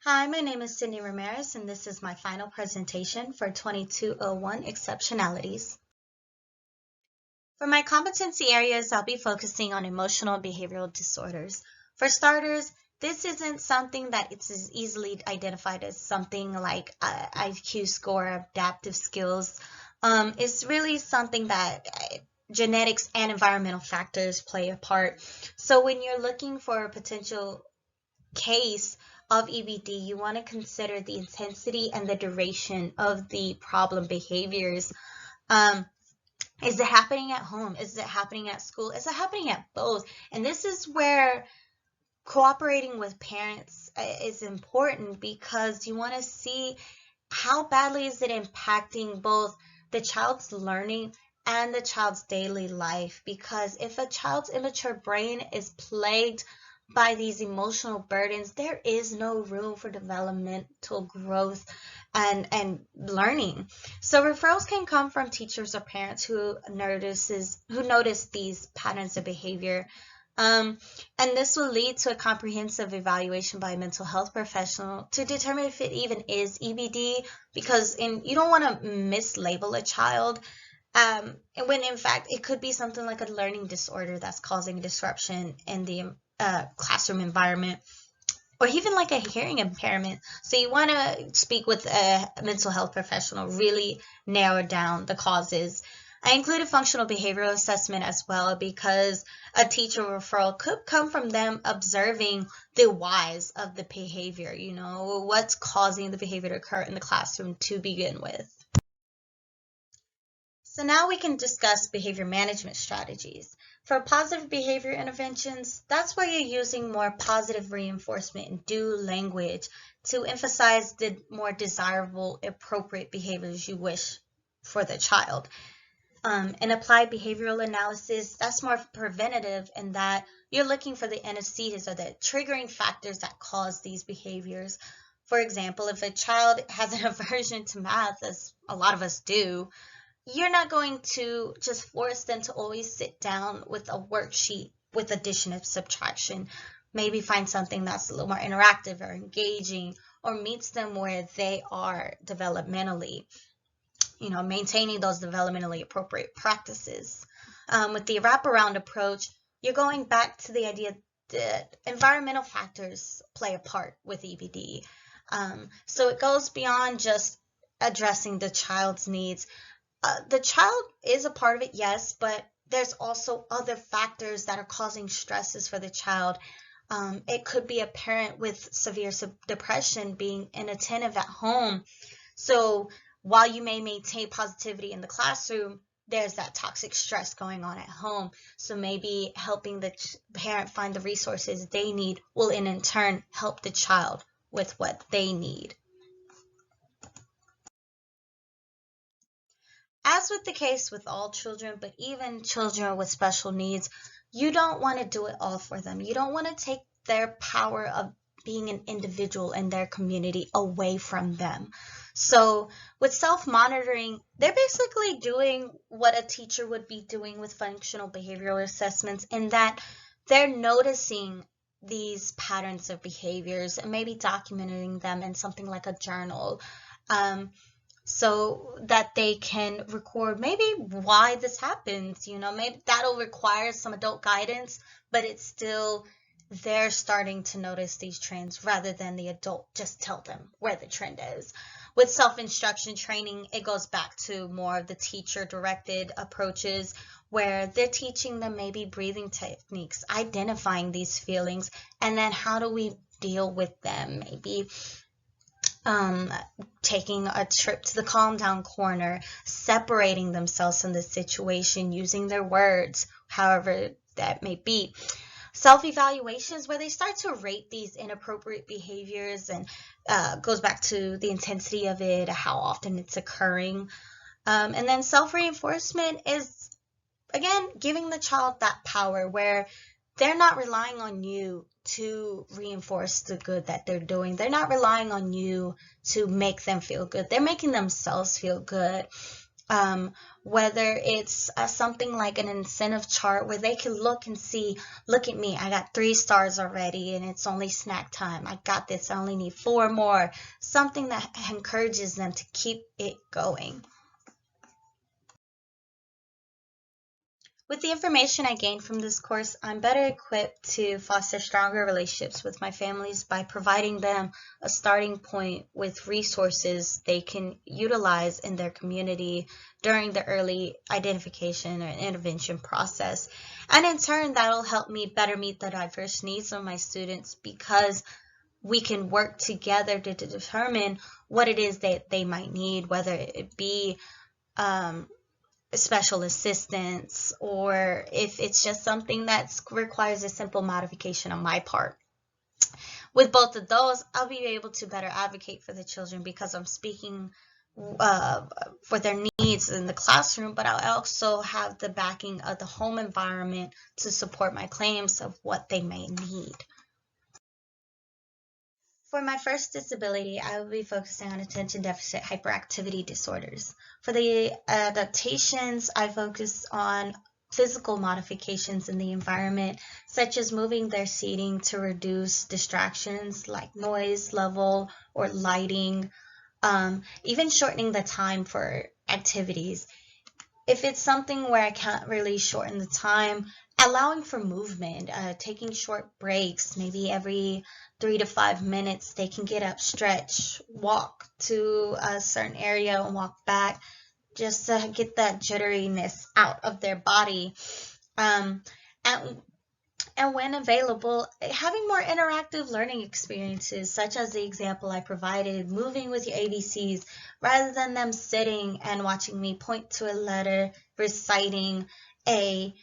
Hi, my name is Cindy Ramirez, and this is my final presentation for 2201 Exceptionalities. For my competency areas, I'll be focusing on emotional and behavioral disorders. For starters, this isn't something that it's as easily identified as something like IQ score, adaptive skills. It's really something that genetics and environmental factors play a part. So when you're looking for a potential case of EBD, you want to consider the intensity and the duration of the problem behaviors. Is it happening at home? Is it happening at school? Is it happening at both? And this is where cooperating with parents is important, because you want to see how badly is it impacting both the child's learning and the child's daily life. Because if a child's immature brain is plagued by these emotional burdens, there is no room for developmental growth and learning. So referrals can come from teachers or parents who notice these patterns of behavior. And this will lead to a comprehensive evaluation by a mental health professional to determine if it even is EBD, because you don't want to mislabel a child, and when in fact it could be something like a learning disorder that's causing disruption in the classroom environment, or even like a hearing impairment. So you want to speak with a mental health professional, really narrow down the causes. I included functional behavioral assessment as well, because a teacher referral could come from them observing the whys of the behavior, what's causing the behavior to occur in the classroom to begin with. So now we can discuss behavior management strategies. For positive behavior interventions, that's where you're using more positive reinforcement and do language to emphasize the more desirable, appropriate behaviors you wish for the child. In applied behavioral analysis, that's more preventative in that you're looking for the antecedents or the triggering factors that cause these behaviors. For example, if a child has an aversion to math, as a lot of us do, you're not going to just force them to always sit down with a worksheet with addition and subtraction. Maybe find something that's a little more interactive or engaging, or meets them where they are developmentally, maintaining those developmentally appropriate practices. With the wraparound approach, you're going back to the idea that environmental factors play a part with EBD. So it goes beyond just addressing the child's needs. The child is a part of it, yes, but there's also other factors that are causing stresses for the child. It could be a parent with severe depression being inattentive at home. So while you may maintain positivity in the classroom, there's that toxic stress going on at home. So maybe helping the parent find the resources they need will in turn help the child with what they need. As with the case with all children, but even children with special needs, you don't want to do it all for them. You don't want to take their power of being an individual in their community away from them. So with self-monitoring, they're basically doing what a teacher would be doing with functional behavioral assessments, in that they're noticing these patterns of behaviors and maybe documenting them in something like a journal. So that they can record maybe why this happens. Maybe that'll require some adult guidance, but it's still, they're starting to notice these trends rather than the adult just tell them where the trend is. With self-instruction training, it goes back to more of the teacher-directed approaches, where they're teaching them maybe breathing techniques, identifying these feelings, and then how do we deal with them. Maybe taking a trip to the calm down corner, separating themselves from the situation, using their words, however that may be. Self-evaluations, where they start to rate these inappropriate behaviors, and goes back to the intensity of it, how often it's occurring. And then self-reinforcement is, again, giving the child that power where they're not relying on you to reinforce the good that they're doing. They're not relying on you to make them feel good. They're making themselves feel good. whether it's something like an incentive chart where they can look and see, look at me, I got 3 stars already and it's only snack time. I got this, I only need 4 more. Something that encourages them to keep it going. With the information I gained from this course, I'm better equipped to foster stronger relationships with my families by providing them a starting point with resources they can utilize in their community during the early identification or intervention process. And in turn, that'll help me better meet the diverse needs of my students because we can work together to determine what it is that they might need, whether it be special assistance, or if it's just something that requires a simple modification on my part. With both of those, I'll be able to better advocate for the children because I'm speaking for their needs in the classroom, but I'll also have the backing of the home environment to support my claims of what they may need. For my first disability, I will be focusing on attention deficit hyperactivity disorders. For the adaptations, I focus on physical modifications in the environment, such as moving their seating to reduce distractions like noise level or lighting, even shortening the time for activities. If it's something where I can't really shorten the time, allowing for movement, taking short breaks, maybe every 3 to 5 minutes, they can get up, stretch, walk to a certain area and walk back just to get that jitteriness out of their body. And when available, having more interactive learning experiences, such as the example I provided, moving with your ABCs, rather than them sitting and watching me point to a letter, reciting a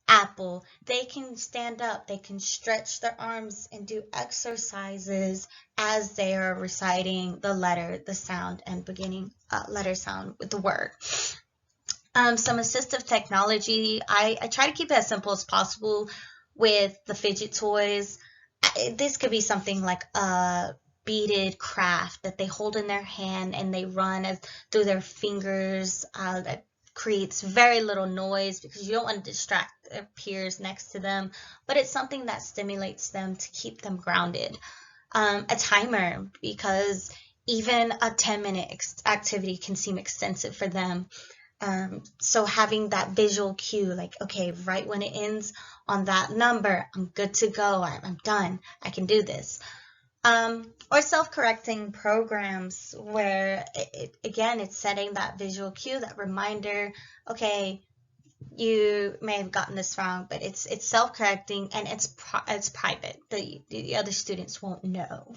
apple. They can stand up, they can stretch their arms and do exercises as they are reciting the letter, the sound, and beginning letter sound with the word. Some assistive technology, I try to keep it as simple as possible with the fidget toys. This could be something like a beaded craft that they hold in their hand and they run through their fingers. That creates very little noise because you don't want to distract their peers next to them, but it's something that stimulates them to keep them grounded. A timer, because even a 10-minute activity can seem extensive for them. So having that visual cue, like, okay, right when it ends on that number, I'm good to go, I'm done, I can do this. Or self-correcting programs where, again, it's setting that visual cue, that reminder, okay, you may have gotten this wrong, but it's self-correcting and it's private. The other students won't know.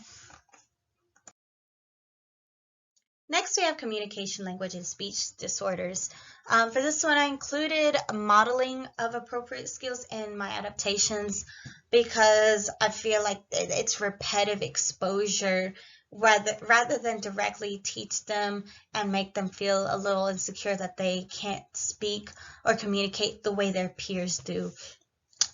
Next, we have communication, language, and speech disorders. For this one, I included a modeling of appropriate skills in my adaptations because I feel like it's repetitive exposure rather than directly teach them and make them feel a little insecure that they can't speak or communicate the way their peers do.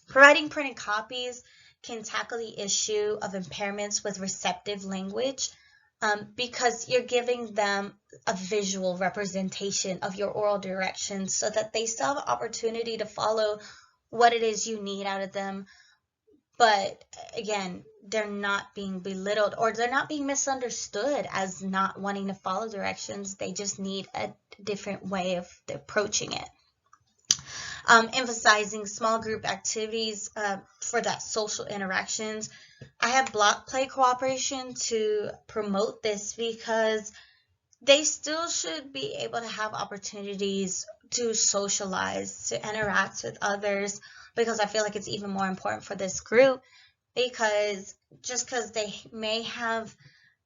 Providing printed copies can tackle the issue of impairments with receptive language. Because you're giving them a visual representation of your oral directions so that they still have an opportunity to follow what it is you need out of them. But again, they're not being belittled or they're not being misunderstood as not wanting to follow directions. They just need a different way of approaching it. Emphasizing small group activities for that social interactions. I have block play cooperation to promote this because they still should be able to have opportunities to socialize, to interact with others, because I feel like it's even more important for this group because just because they may have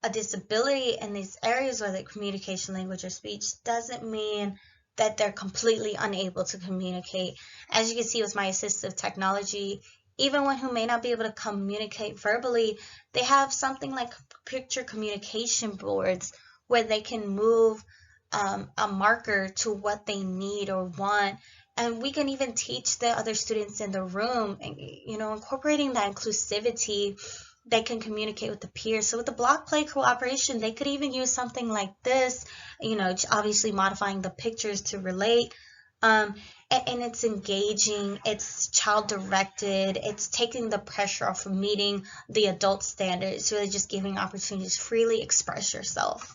a disability in these areas, whether communication, language, or speech, doesn't mean that they're completely unable to communicate. As you can see with my assistive technology, even one who may not be able to communicate verbally, they have something like picture communication boards where they can move a marker to what they need or want. And we can even teach the other students in the room, and, incorporating that inclusivity, they can communicate with the peers. So with the block play cooperation, they could even use something like this obviously modifying the pictures to relate. And it's engaging, it's child-directed, it's taking the pressure off of meeting the adult standard. It's really just giving opportunities to freely express yourself.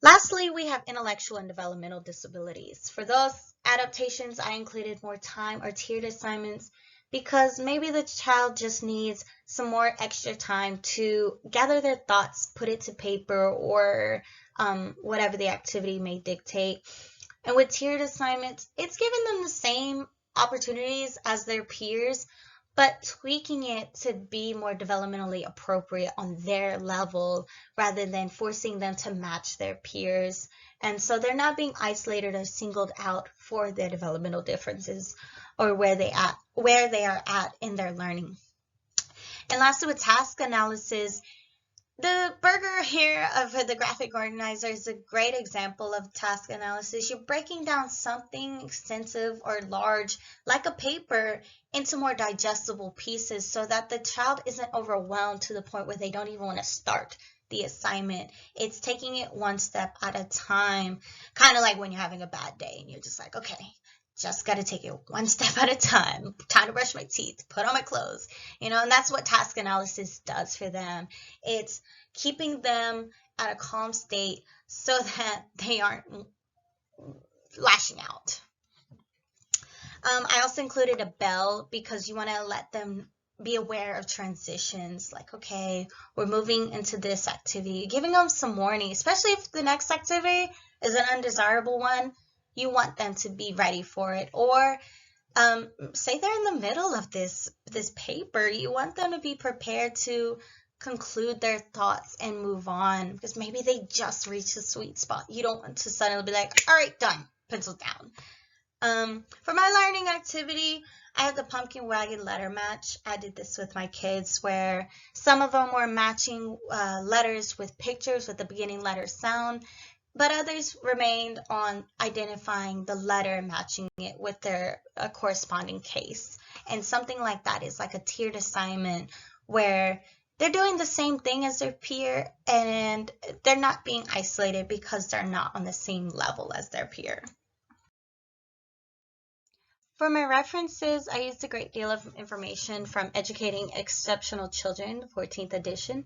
Lastly, we have intellectual and developmental disabilities. For those adaptations, I included more time or tiered assignments because maybe the child just needs some more extra time to gather their thoughts, put it to paper, or whatever the activity may dictate. And with tiered assignments, it's giving them the same opportunities as their peers, but tweaking it to be more developmentally appropriate on their level rather than forcing them to match their peers. And so they're not being isolated or singled out for their developmental differences or where they are at in their learning. And lastly, with task analysis, the burger here of the graphic organizer is a great example of task analysis. You're breaking down something extensive or large, like a paper, into more digestible pieces so that the child isn't overwhelmed to the point where they don't even want to start the assignment. It's taking it one step at a time, kind of like when you're having a bad day and you're just like, okay, just got to take it one step at a time. Time to brush my teeth, put on my clothes, and that's what task analysis does for them. It's keeping them at a calm state so that they aren't lashing out. I also included a bell because you want to let them be aware of transitions, like, okay, we're moving into this activity, giving them some warning, especially if the next activity is an undesirable one. You want them to be ready for it. Or say they're in the middle of this paper, you want them to be prepared to conclude their thoughts and move on, because maybe they just reached a sweet spot. You don't want to suddenly be like, all right, done, pencil down. For my learning activity, I had the pumpkin wagon letter match. I did this with my kids where some of them were matching letters with pictures with the beginning letter sound, but others remained on identifying the letter and matching it with their corresponding case. And something like that is like a tiered assignment where they're doing the same thing as their peer and they're not being isolated because they're not on the same level as their peer. For my references, I used a great deal of information from Educating Exceptional Children, 14th edition.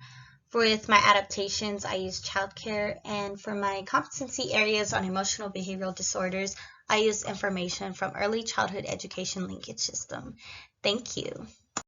With my adaptations, I used childcare, and for my competency areas on emotional behavioral disorders, I used information from Early Childhood Education Linkage System. Thank you.